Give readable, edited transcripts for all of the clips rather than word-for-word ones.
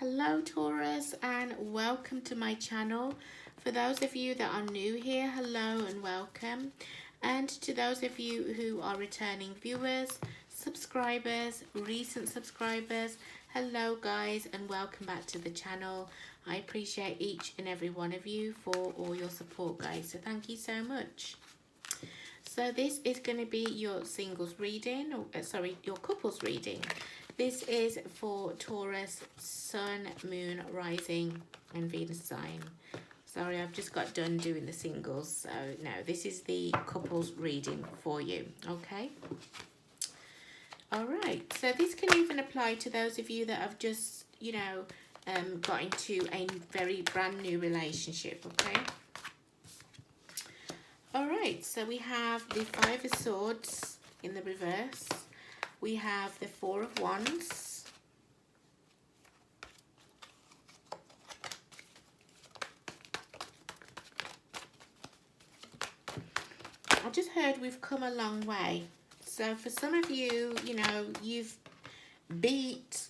Hello Taurus, and welcome to my channel. For those of you that are new here, hello and welcome. And to those of you who are returning viewers, subscribers, recent subscribers, hello guys and welcome back to the channel. I appreciate each and every one of you for all your support, guys, so thank you so much. So this is going to be your singles reading, or your couples reading. This is for Taurus, Sun, Moon, Rising and Venus sign. Sorry, I've just got done doing the singles. So no, this is the couples reading for you, okay? All right, so this can even apply to those of you that have just, got into a very brand new relationship, okay? All right, so we have the Five of Swords in the reverse. We have the Four of Wands. I just heard we've come a long way. So for some of you, you've beat,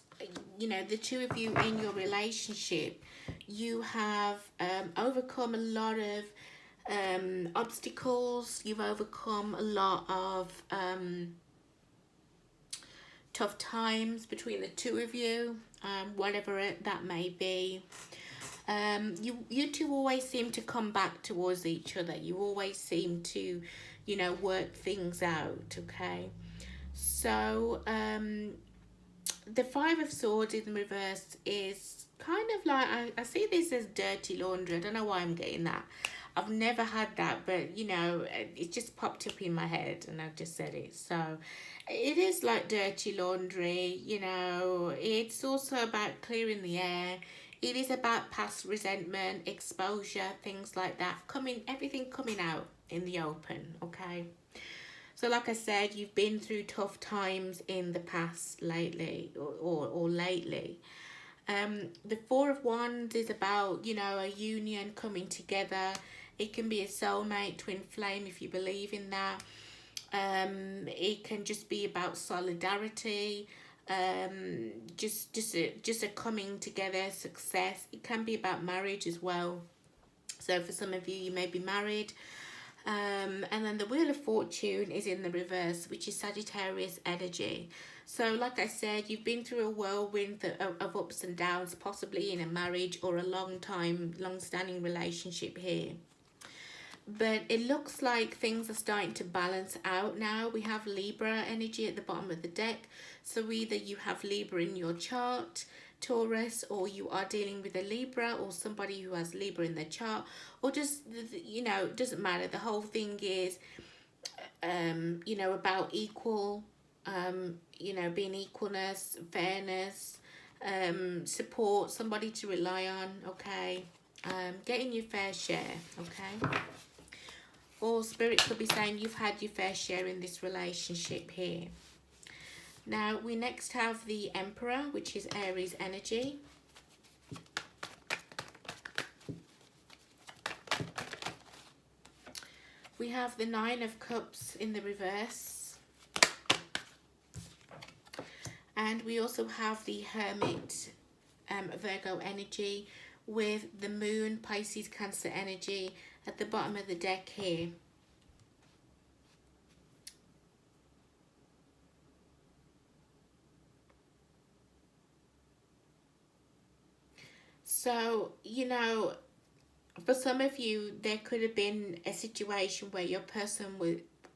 the two of you in your relationship. You have overcome a lot of obstacles. You've overcome a lot of tough times between the two of you, whatever that may be. You two always seem to come back towards each other. You always seem to, work things out, okay? So, the Five of Swords in reverse is kind of like, I see this as dirty laundry. I don't know why I'm getting that. I've never had that, but, it just popped up in my head and I've just said it. So, it is like dirty laundry, It's also about clearing the air. It is about past resentment, exposure, things like that. Everything coming out in the open, okay? So like I said, you've been through tough times in the past lately or lately. The Four of Wands is about, a union coming together. It can be a soulmate, twin flame if you believe in that. It can just be about solidarity, just a coming together, success. It can be about marriage as well. So for some of you, you may be married. And then the Wheel of Fortune is in the reverse, which is Saggitarius energy. So like I said, you've been through a whirlwind of ups and downs, possibly in a marriage or a long-standing relationship here. But it looks like things are starting to balance out now. We have Libra energy at the bottom of the deck. So either you have Libra in your chart, Taurus, or you are dealing with a Libra or somebody who has Libra in their chart, or just, it doesn't matter. The whole thing is, about equal, being equalness, fairness, support, somebody to rely on, okay? Getting your fair share, okay? Or Spirit could be saying you've had your fair share in this relationship here. Now, we next have the Emperor, which is Aries energy. We have the Nine of Cups in the reverse. And we also have the Hermit, Virgo energy, with the Moon, Pisces, Cancer energy at the bottom of the deck here. So, for some of you, there could have been a situation where your person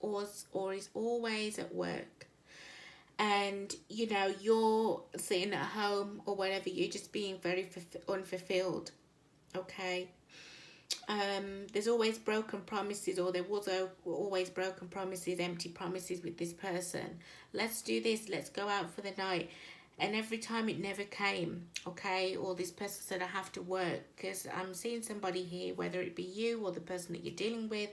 was or is always at work. And, you're sitting at home or whatever, you're just being very unfulfilled, okay? There's always broken promises, or there was always broken promises, empty promises with this person. Let's do this, let's go out for the night. And every time it never came, okay? Or this person said, I have to work. Because I'm seeing somebody here, whether it be you or the person that you're dealing with,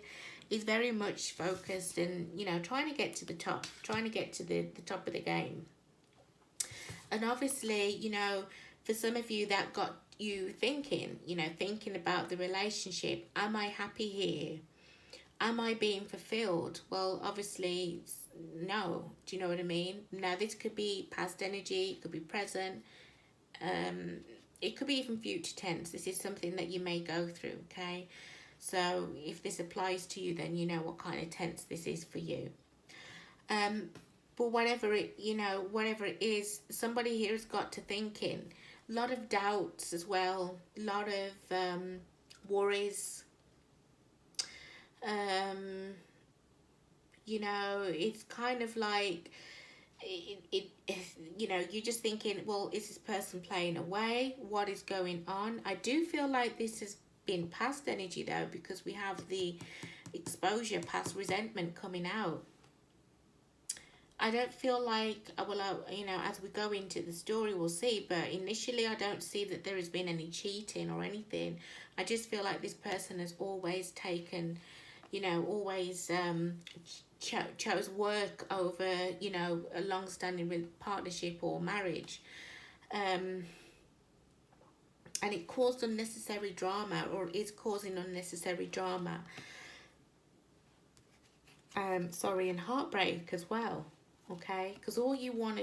is very much focused and, trying to get to the top, trying to get to the top of the game. And obviously, for some of you, that got you thinking, thinking about the relationship. Am I happy here? Am I being fulfilled? Well, obviously, no. Do you know what I mean? Now, this could be past energy, it could be present. it could be even future tense. This is something that you may go through, okay? So if this applies to you, then you know what kind of tense this is for you. But whatever it, whatever it is, somebody here has got to thinking. A lot of doubts as well. A lot of worries. It's kind of like, you're just thinking, well, is this person playing away? What is going on? I do feel like this has been past energy though, because we have the exposure, past resentment coming out. I don't feel like, as we go into the story, we'll see. But initially, I don't see that there has been any cheating or anything. I just feel like this person has always taken, always chose work over, a long-standing partnership or marriage. And it caused unnecessary drama, or is causing unnecessary drama. And heartbreak as well. Okay, because all you want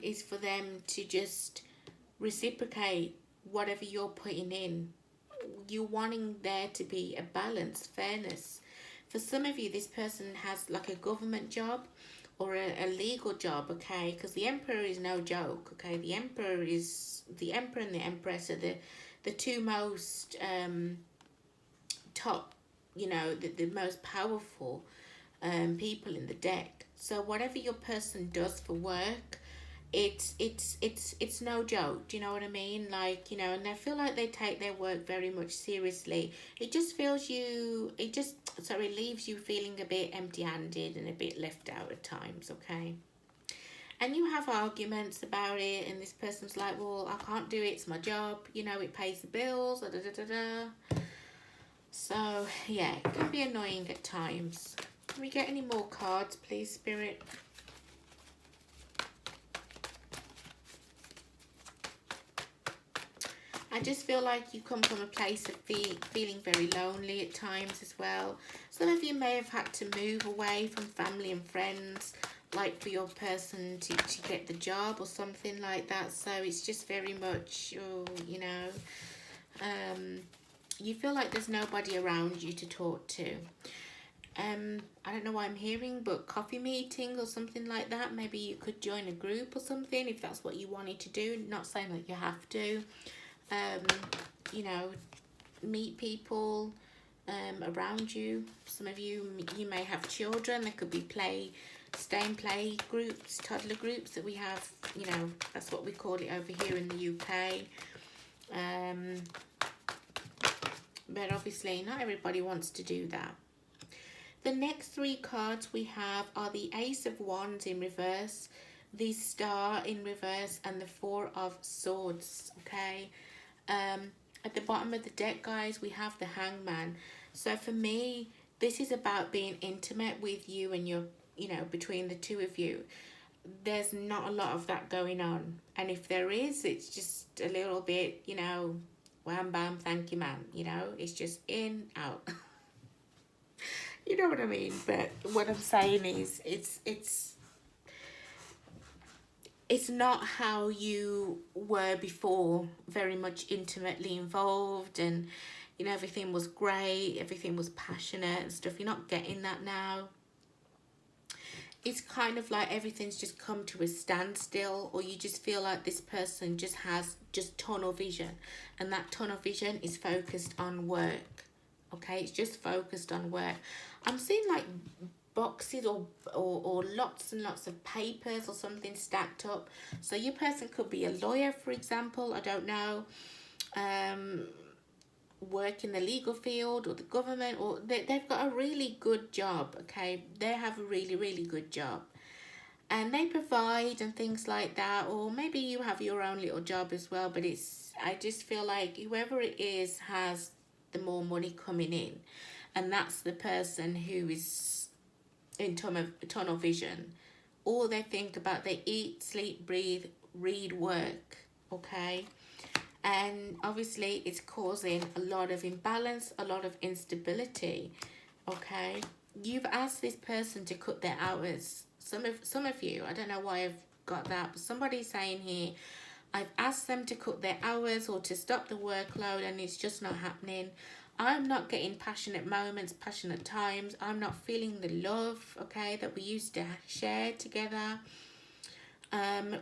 is for them to just reciprocate whatever you're putting in. You're wanting there to be a balance, fairness. For some of you, this person has like a government job or a legal job, okay? Because the Emperor is no joke, okay? The Emperor and the Empress are the two most top, the most powerful people in the deck. So whatever your person does for work, it's no joke. Do you know what I mean? Like, and I feel like they take their work very much seriously. It just leaves you feeling a bit empty-handed and a bit left out at times, okay? And you have arguments about it, and this person's like, well, I can't do it, it's my job, it pays the bills, So yeah, it can be annoying at times. Can we get any more cards, please, Spirit? I just feel like you come from a place of feeling very lonely at times as well. Some of you may have had to move away from family and friends, like for your person to get the job or something like that. So it's just very much, you feel like there's nobody around you to talk to. I don't know why I'm hearing, but coffee meeting or something like that. Maybe you could join a group or something if that's what you wanted to do. Not saying that you have to. Meet people around you. Some of you may have children. There could be stay and play groups, toddler groups that we have. That's what we call it over here in the UK. But obviously not everybody wants to do that. The next three cards we have are the Ace of Wands in reverse, the Star in reverse, and the Four of Swords, okay? At the bottom of the deck, guys, we have the Hangman. So for me, this is about being intimate with you and your, between the two of you. There's not a lot of that going on. And if there is, it's just a little bit, wham, bam, thank you, ma'am. It's just in, out. You know what I mean? But what I'm saying is it's not how you were before, very much intimately involved, and everything was great, everything was passionate and stuff. You're not getting that now. It's kind of like everything's just come to a standstill, or you just feel like this person just has tunnel vision, and that tunnel vision is focused on work. Okay, it's just focused on work. I'm seeing like boxes or lots and lots of papers or something stacked up. So your person could be a lawyer, for example, I don't know, work in the legal field or the government, or they've got a really good job, okay? They have a really, really good job. And they provide and things like that, or maybe you have your own little job as well, but I just feel like whoever it is has the more money coming in. And that's the person who is in tunnel vision. All they think about, they eat, sleep, breathe, read, work, okay? And obviously it's causing a lot of imbalance, a lot of instability, okay? You've asked this person to cut their hours. Some of you, I don't know why I've got that, but somebody's saying here, I've asked them to cut their hours or to stop the workload, and it's just not happening. I'm not getting passionate moments, passionate times. I'm not feeling the love, okay, that we used to share together.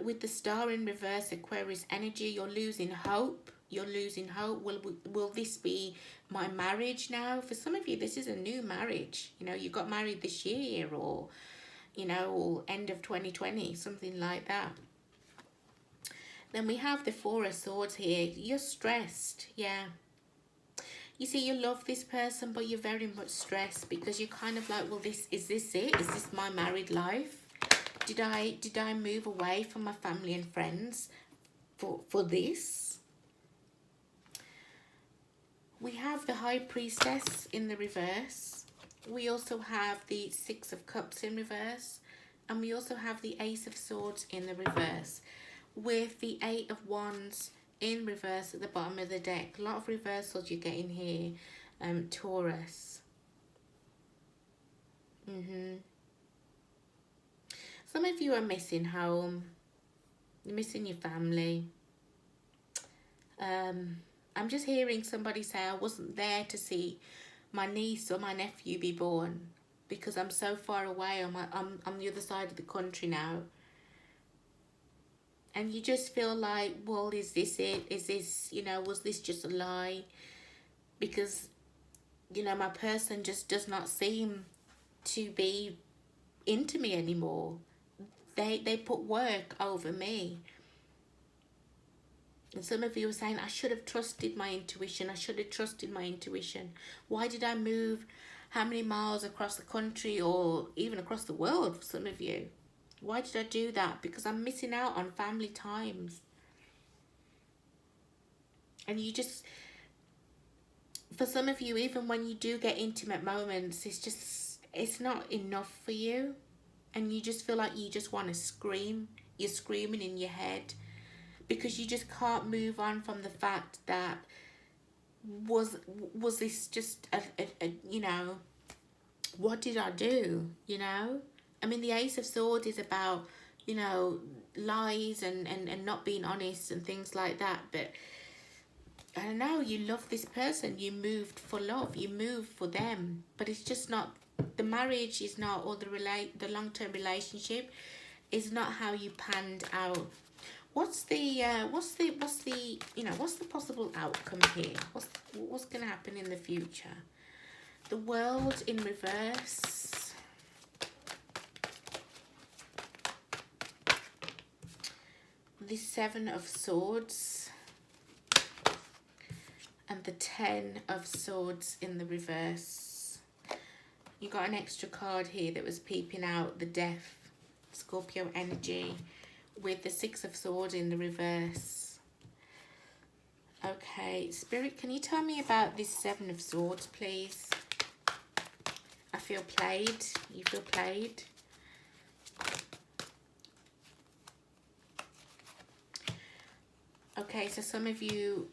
With the star in reverse, Aquarius energy, you're losing hope. You're losing hope. Will this be my marriage now? For some of you, this is a new marriage. You know, you got married this year, or, you know, or end of 2020, something like that. Then we have the Four of Swords here. You're stressed, yeah. You see, you love this person, but you're very much stressed because you're kind of like, well, is this it? Is this my married life? Did I move away from my family and friends for this? We have the High Priestess in the reverse. We also have the Six of Cups in reverse. And we also have the Ace of Swords in the reverse, with the Eight of Wands in reverse at the bottom of the deck. A lot of reversals you're getting here, Taurus. Some of you are missing home. You're missing your family. I'm just hearing somebody say, I wasn't there to see my niece or my nephew be born because I'm so far away. I'm on the other side of the country now. And you just feel like, well, is this it? Is this, you know, was this just a lie? Because, you know, my person just does not seem to be into me anymore. They put work over me. And some of you are saying, I should have trusted my intuition. I should have trusted my intuition. Why did I move how many miles across the country or even across the world for some of you? Why did I do that? Because I'm missing out on family times. And you just, for some of you, even when you do get intimate moments, it's not enough for you. And you just feel like you just want to scream. You're screaming in your head. Because you just can't move on from the fact that was this just a you know, what did I do, you know? I mean, the Ace of Swords is about, you know, lies and not being honest and things like that. But I don't know, you love this person. You moved for love. You moved for them. But it's just not, the marriage is not, or the long-term relationship is not how you panned out. What's the you know, what's the possible outcome here? What's going to happen in the future? The World in reverse. The Seven of Swords. And the Ten of Swords in the reverse. You got an extra card here that was peeping out, the Death, Scorpio energy, with the Six of Swords in the reverse. Okay, Spirit, can you tell me about this Seven of Swords, please? I feel played. You feel played. Okay, so some of you...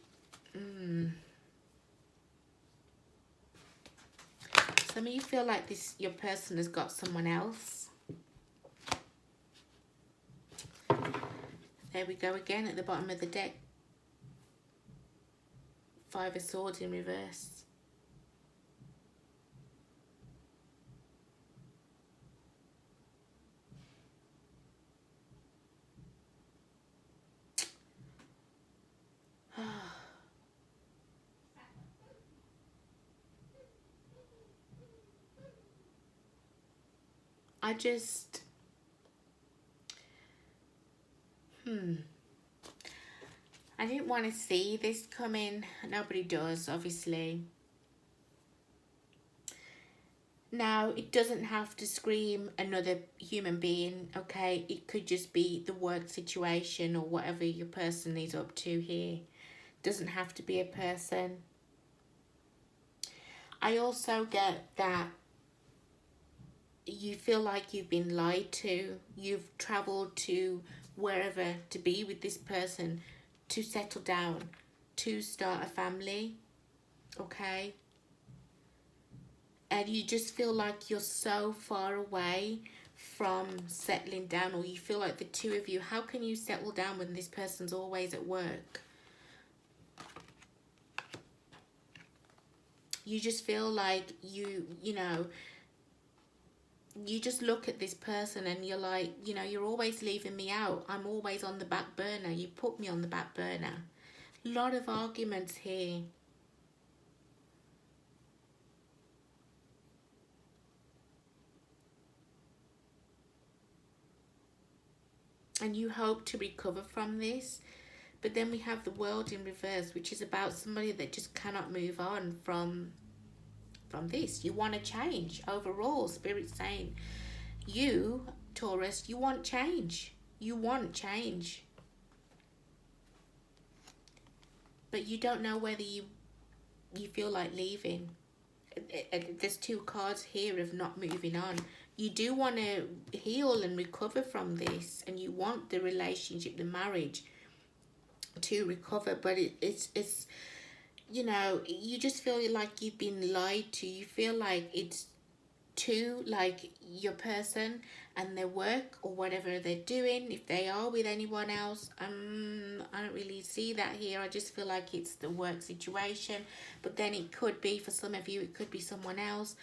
some of you feel like your person has got someone else. There we go again at the bottom of the deck. Five of Swords in reverse. I just... I didn't want to see this coming. Nobody does, obviously. Now, it doesn't have to scream another human being, okay? It could just be the work situation or whatever your person is up to here. It doesn't have to be a person. I also get that you feel like you've been lied to. You've travelled to wherever to be with this person, to settle down, to start a family, okay? And you just feel like you're so far away from settling down, or you feel like the two of you, how can you settle down when this person's always at work? You just feel like you know, you just look at this person and you're like, you know, you're always leaving me out. I'm always on the back burner. You put me on the back burner. A lot of arguments here. And you hope to recover from this. But then we have the World in reverse, which is about somebody that just cannot move on from this. You want to change overall. Spirit's saying, you, Taurus, you want change. You want change. But you don't know whether you feel like leaving. There's two cards here of not moving on. You do want to heal and recover from this, and you want the relationship, the marriage, to recover, but it's you know, you just feel like you've been lied to. You feel like it's too, like, your person and their work or whatever they're doing, if they are with anyone else, I don't really see that here. I just feel like it's the work situation, but then it could be, for some of you, it could be someone else.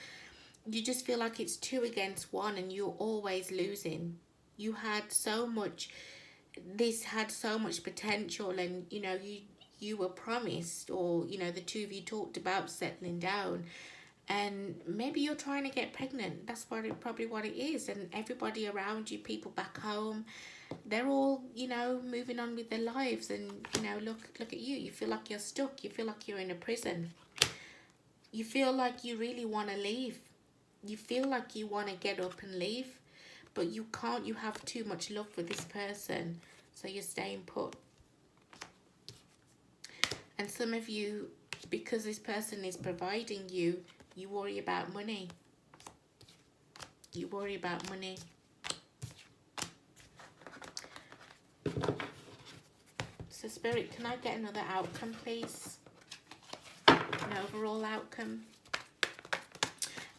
You just feel like it's two against one and you're always losing. You had so much, this had so much potential, and you know, you were promised, or you know, the two of you talked about settling down, and maybe you're trying to get pregnant. That's probably what it is. And everybody around you, people back home, they're all, you know, moving on with their lives, and you know, look at you. You feel like you're stuck. You feel like you're in a prison. You feel like you really want to leave. You feel like you want to get up and leave, but you can't. You have too much love for this person, so you're staying put. And some of you, because this person is providing you, you worry about money. You worry about money. So Spirit, can I get another outcome, please? An overall outcome.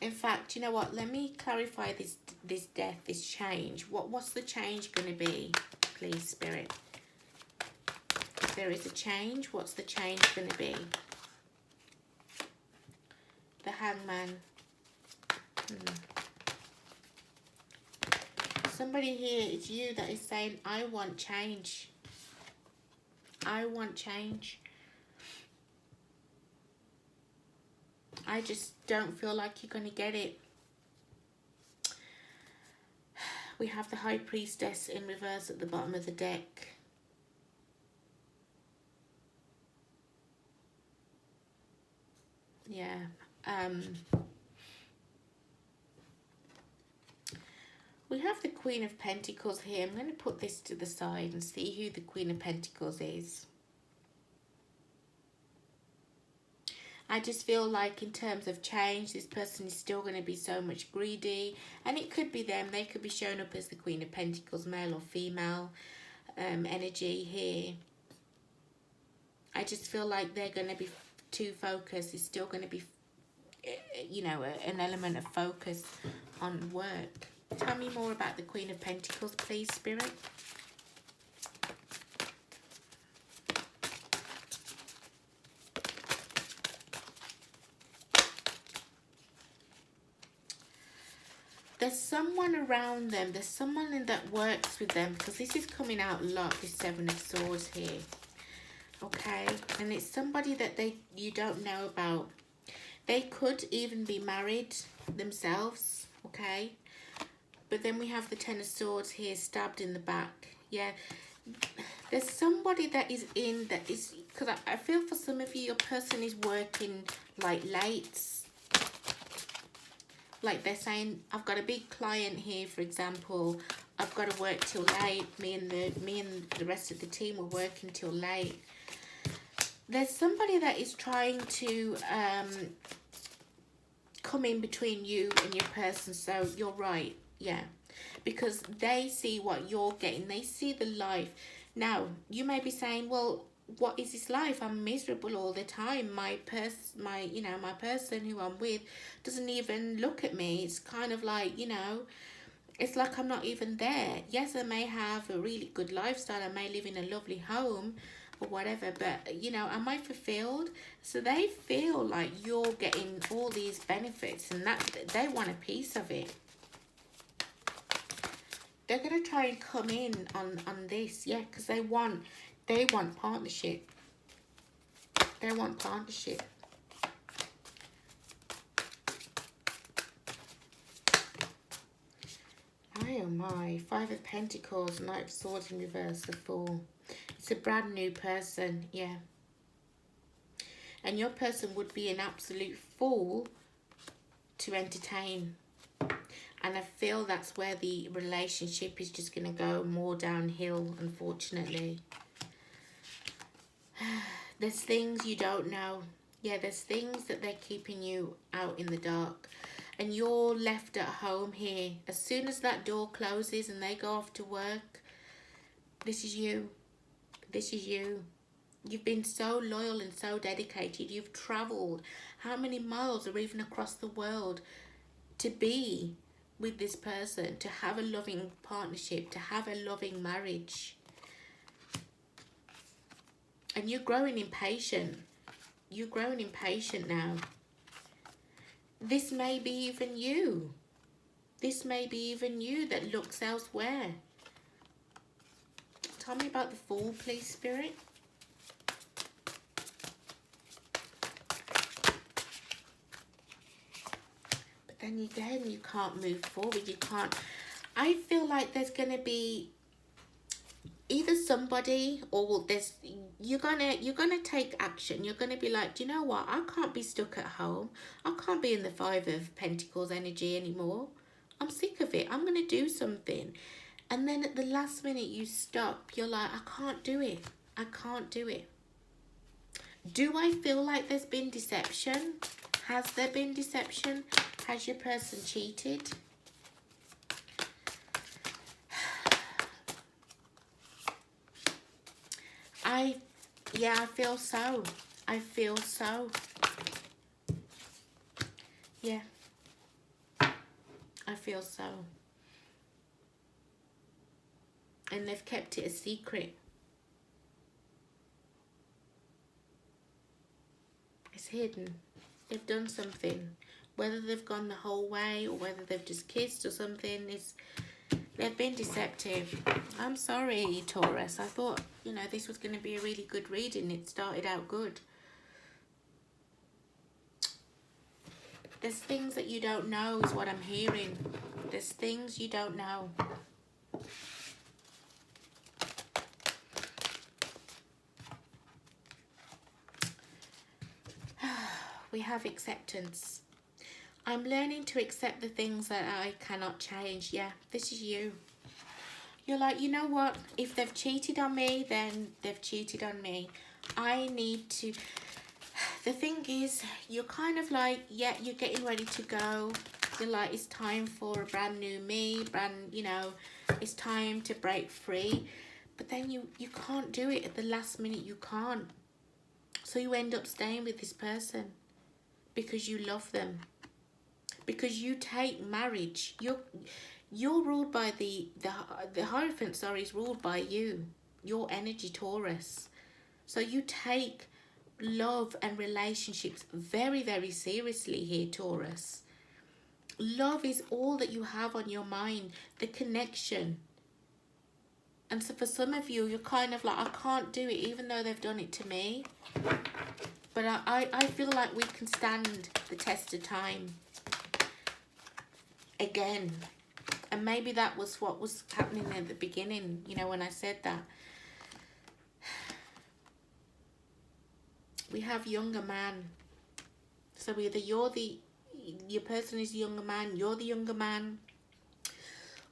In fact, you know what? Let me clarify this death, this change. What's the change going to be, please, Spirit? If there is a change, what's the change going to be? The Hangman. Somebody here, it's you that is saying, I want change. I want change. I just don't feel like you're going to get it. We have the High Priestess in reverse at the bottom of the deck. Yeah. We have the Queen of Pentacles here. I'm going to put this to the side and see who the Queen of Pentacles is. I just feel like in terms of change, this person is still going to be so much greedy. And it could be them. They could be showing up as the Queen of Pentacles, male or female energy here. I just feel like they're going to be too focused. It's still going to be, you know, an element of focus on work. Tell me more about the Queen of Pentacles, please, Spirit. There's someone around them. There's someone that works with them, because this is coming out a lot, this Seven of Swords here. Okay, and it's somebody that you don't know about. They could even be married themselves, okay? But then we have the Ten of Swords here, stabbed in the back. Yeah, there's somebody that is in, that is, because I feel for some of you, your person is working like late. Like they're saying, I've got a big client here, for example, I've got to work till late. Me and the rest of the team are working till late. There's somebody that is trying to come in between you and your person. So you're right, yeah, because they see what you're getting. They see the life. Now you may be saying, well, what is this life? I'm miserable all the time. My person who I'm with doesn't even look at me. It's kind of like, you know, It's like I'm not even there. Yes, I may have a really good lifestyle. I may live in a lovely home or whatever. But, you know, am I fulfilled? So they feel like you're getting all these benefits and that they want a piece of it. They're going to try and come in on this. Yeah, because they want partnership. They want partnership. Oh my, Five of Pentacles, Knight of Swords in reverse, the Fool. It's a brand new person, yeah. And your person would be an absolute fool to entertain. And I feel that's where the relationship is just going to go more downhill, unfortunately. There's things you don't know. Yeah, there's things that they're keeping you out in the dark. And you're left at home here. As soon as that door closes and they go off to work, this is you. This is you. You've been so loyal and so dedicated. You've travelled how many miles or even across the world to be with this person, to have a loving partnership, to have a loving marriage. And you're growing impatient. You're growing impatient now. This may be even you. This may be even you that looks elsewhere. Tell me about the Fool, please, Spirit. But then again, you can't move forward. You can't. I feel like there's going to be either somebody or there's you're gonna take action. You're gonna be like, do you know what, I can't be stuck at home. I can't be in the Five of Pentacles energy anymore. I'm sick of it. I'm gonna do something. And then at the last minute you stop. You're like, I can't do it. I can't do it. Do I feel like there's been deception? Has there been deception? Has your person cheated? Yeah, I feel so. I feel so. Yeah. I feel so. And they've kept it a secret. It's hidden. They've done something. Whether they've gone the whole way or whether they've just kissed or something, they've been deceptive. I'm sorry, Taurus. I thought, you know, this was going to be a really good reading. It started out good. There's things that you don't know is what I'm hearing. There's things you don't know. We have acceptance. I'm learning to accept the things that I cannot change. Yeah, this is you. You're like, you know what? If they've cheated on me, then they've cheated on me. I need to... The thing is, you're kind of like, yeah, you're getting ready to go. You're like, it's time for a brand new me, you know, it's time to break free. But then you can't do it at the last minute. You can't. So you end up staying with this person because you love them. Because you take marriage. You're ruled by the Hierophant, sorry, is ruled by you. Your energy, Taurus. So you take love and relationships very, very seriously here, Taurus. Love is all that you have on your mind. The connection. And so for some of you, you're kind of like, I can't do it even though they've done it to me. But I feel like we can stand the test of time. Again. And maybe that was what was happening at the beginning, you know, when I said that. We have younger man. So either your person is the younger man, you're the younger man,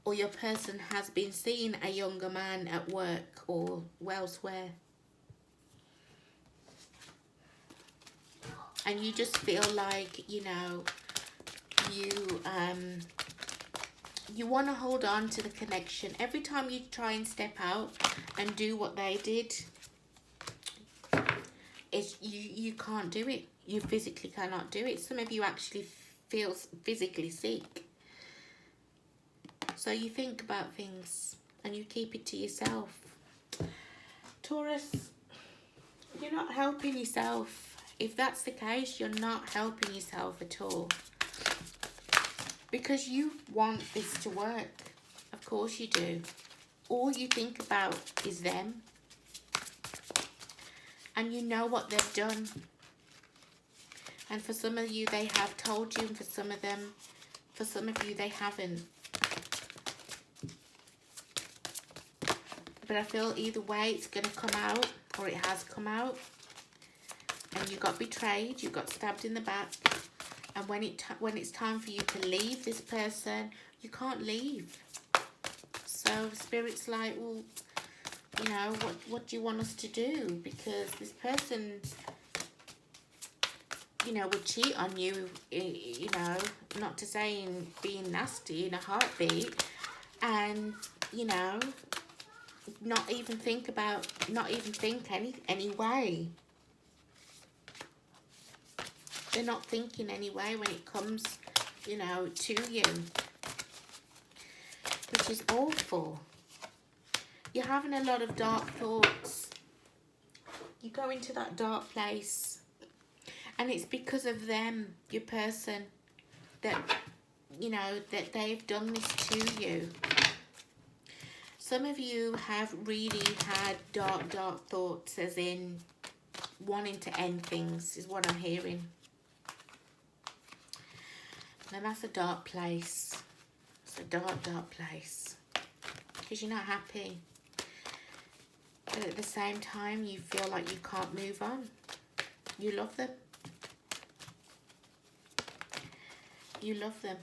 or your person has been seeing a younger man at work or elsewhere. And you just feel like, you know, you want to hold on to the connection. Every time you try and step out and do what they did, you can't do it. You physically cannot do it. Some of you actually feel physically sick. So you think about things and you keep it to yourself. Taurus, you're not helping yourself. If that's the case, you're not helping yourself at all. Because you want this to work. Of course you do. All you think about is them. And you know what they've done. And for some of you, they have told you. And for some of you, they haven't. But I feel either way, it's going to come out. Or it has come out. And you got betrayed. You got stabbed in the back. And when it's time for you to leave this person, you can't leave. So Spirit's like, well, you know, what do you want us to do? Because this person, you know, would cheat on you, you know, not to say in being nasty in a heartbeat. And, you know, not even think any way. They're not thinking anyway when it comes, you know, to you. Which is awful. You're having a lot of dark thoughts. You go into that dark place. And it's because of them, your person, that, you know, that they've done this to you. Some of you have really had dark thoughts, as in wanting to end things, is what I'm hearing. And that's a dark place. It's a dark place. Because you're not happy. But at the same time, you feel like you can't move on. You love them. You love them.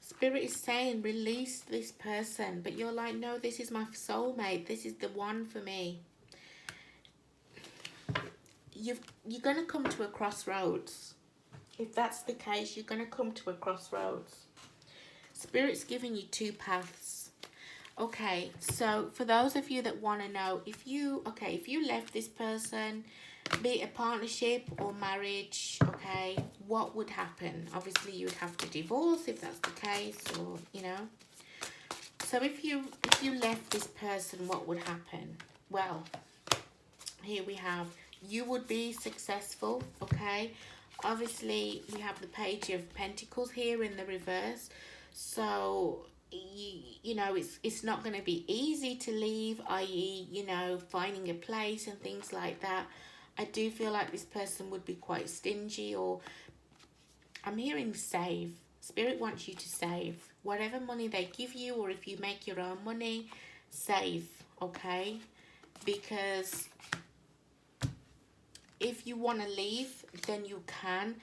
Spirit is saying, release this person. But you're like, no, this is my soulmate. This is the one for me. You're going to come to a crossroads. If that's the case, you're going to come to a crossroads. Spirit's giving you two paths. Okay, so for those of you that want to know, if you left this person, be it a partnership or marriage, okay, what would happen? Obviously, you would have to divorce if that's the case, or, you know. So if you left this person, what would happen? Well, here we have, you would be successful, okay. Obviously, we have the Page of Pentacles here in the reverse. So, you know, it's not going to be easy to leave, i.e., you know, finding a place and things like that. I do feel like this person would be quite stingy, or I'm hearing save. Spirit wants you to save. Whatever money they give you, or if you make your own money, save, okay? Because if you want to leave, then you can.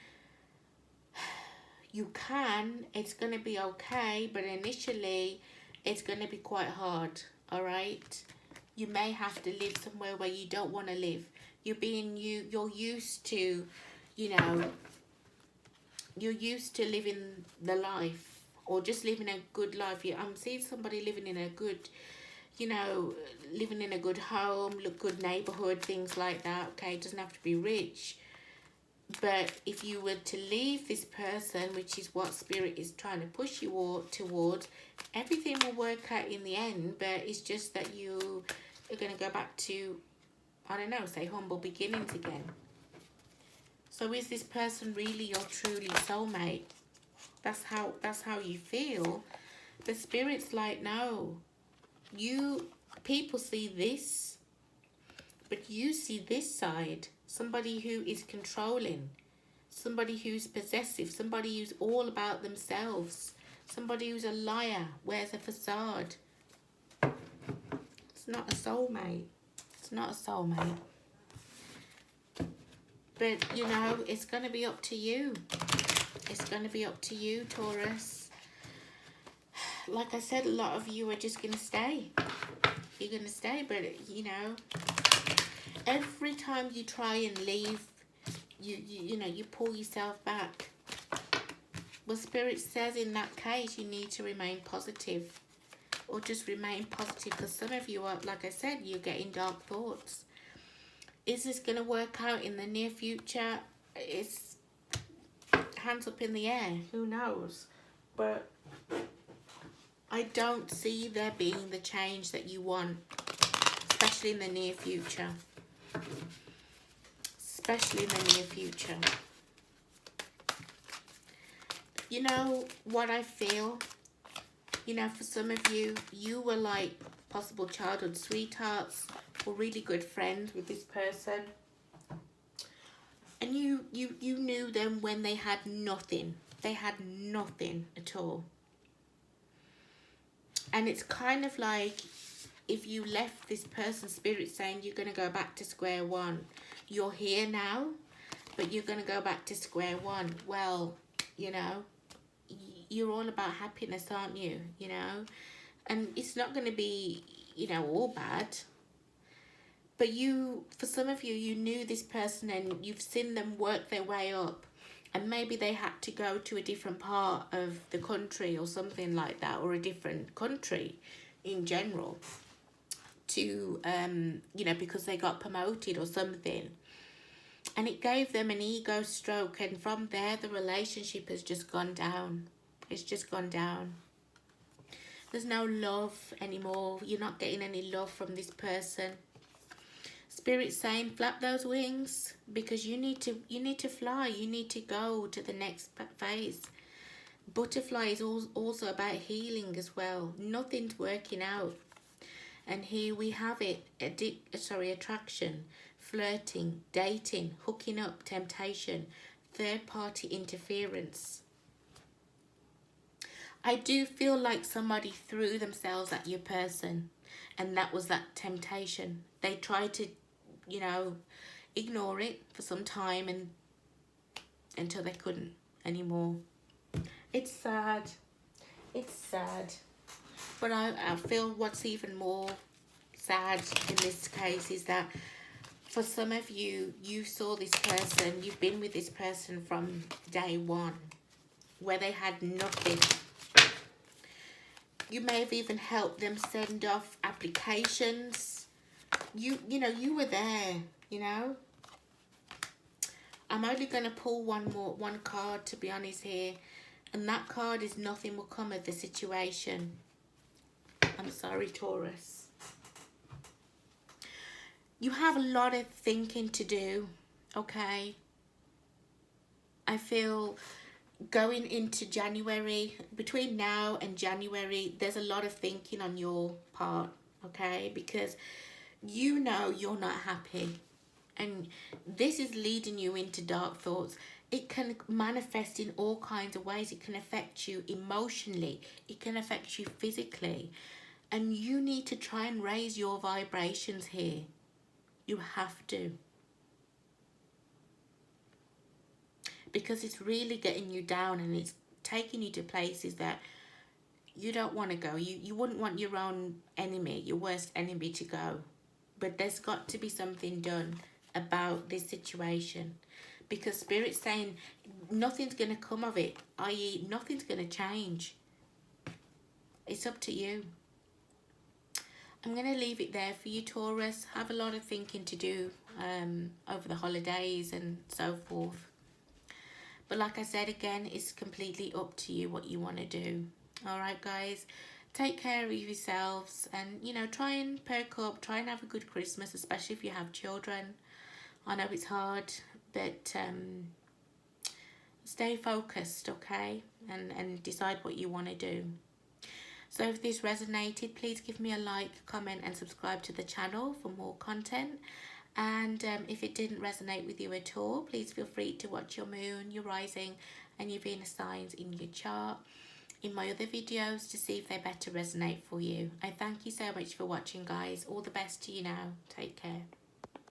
You can. It's going to be okay, but initially, it's going to be quite hard, all right? You may have to live somewhere where you don't want to live. You're used to, you know, you're used to living the life, or just living a good life. I'm seeing somebody living in a good, you know, living in a good home, good neighborhood, things like that, okay? It doesn't have to be rich. But if you were to leave this person, which is what Spirit is trying to push you all towards, everything will work out in the end. But it's just that you are going to go back to, I don't know, say humble beginnings again. So is this person really your truly soulmate? That's how you feel. The Spirit's like, no. People see this, but you see this side. Somebody who is controlling, somebody who's possessive, somebody who's all about themselves, somebody who's a liar, wears a facade. It's not a soulmate. It's not a soulmate. But, you know, it's going to be up to you. It's going to be up to you, Taurus. Like I said, a lot of you are just going to stay. You're going to stay, but, you know, every time you try and leave, you know, you pull yourself back. Well, Spirit says in that case, you need to remain positive. Or just remain positive, because some of you are, like I said, you're getting dark thoughts. Is this going to work out in the near future? It's hands up in the air. Who knows? But I don't see there being the change that you want, especially in the near future. Especially in the near future. You know what I feel? You know, for some of you, you were like possible childhood sweethearts or really good friends with this person. And you knew them when they had nothing. They had nothing at all. And it's kind of like if you left this person, spirit saying you're going to go back to square one. You're here now, but you're going to go back to square one. Well, you know, you're all about happiness, aren't you? You know, and it's not going to be, you know, all bad. But you, for some of you, you knew this person and you've seen them work their way up. And maybe they had to go to a different part of the country or something like that, or a different country in general to, you know, because they got promoted or something. And it gave them an ego stroke. And from there, the relationship has just gone down. It's just gone down. There's no love anymore. You're not getting any love from this person. Spirit saying, flap those wings, because you need to fly. You need to go to the next phase. Butterfly is also about healing as well. Nothing's working out. And here we have it. Attraction, flirting, dating, hooking up, temptation, third-party interference. I do feel like somebody threw themselves at your person, and that was that temptation. They tried to, you know, ignore it for some time and until they couldn't anymore. It's sad. It's sad. But I feel what's even more sad in this case is that for some of you, you saw this person, you've been with this person from day one, where they had nothing. You may have even helped them send off applications. You know, you were there, you know. I'm only going to pull one card, to be honest here. And that card is nothing will come of the situation. I'm sorry, Taurus. You have a lot of thinking to do, okay? I feel going into January, between now and January, there's a lot of thinking on your part, okay? Because you know you're not happy. And this is leading you into dark thoughts. It can manifest in all kinds of ways. It can affect you emotionally. It can affect you physically. And you need to try and raise your vibrations here. You have to. Because it's really getting you down and it's taking you to places that you don't want to go. You wouldn't want your own enemy, your worst enemy, to go. But there's got to be something done about this situation. Because Spirit's saying nothing's going to come of it, i.e. nothing's going to change. It's up to you. I'm going to leave it there for you, Taurus. Have a lot of thinking to do over the holidays and so forth. But like I said again, it's completely up to you what you want to do. All right, guys. Take care of yourselves and, you know, try and perk up. Try and have a good Christmas, especially if you have children. I know it's hard, but stay focused, okay? And decide what you want to do. So if this resonated, please give me a like, comment and subscribe to the channel for more content. And if it didn't resonate with you at all, please feel free to watch your moon, your rising and your Venus signs in your chart in my other videos to see if they better resonate for you. I thank you so much for watching, guys. All the best to you now. Take care.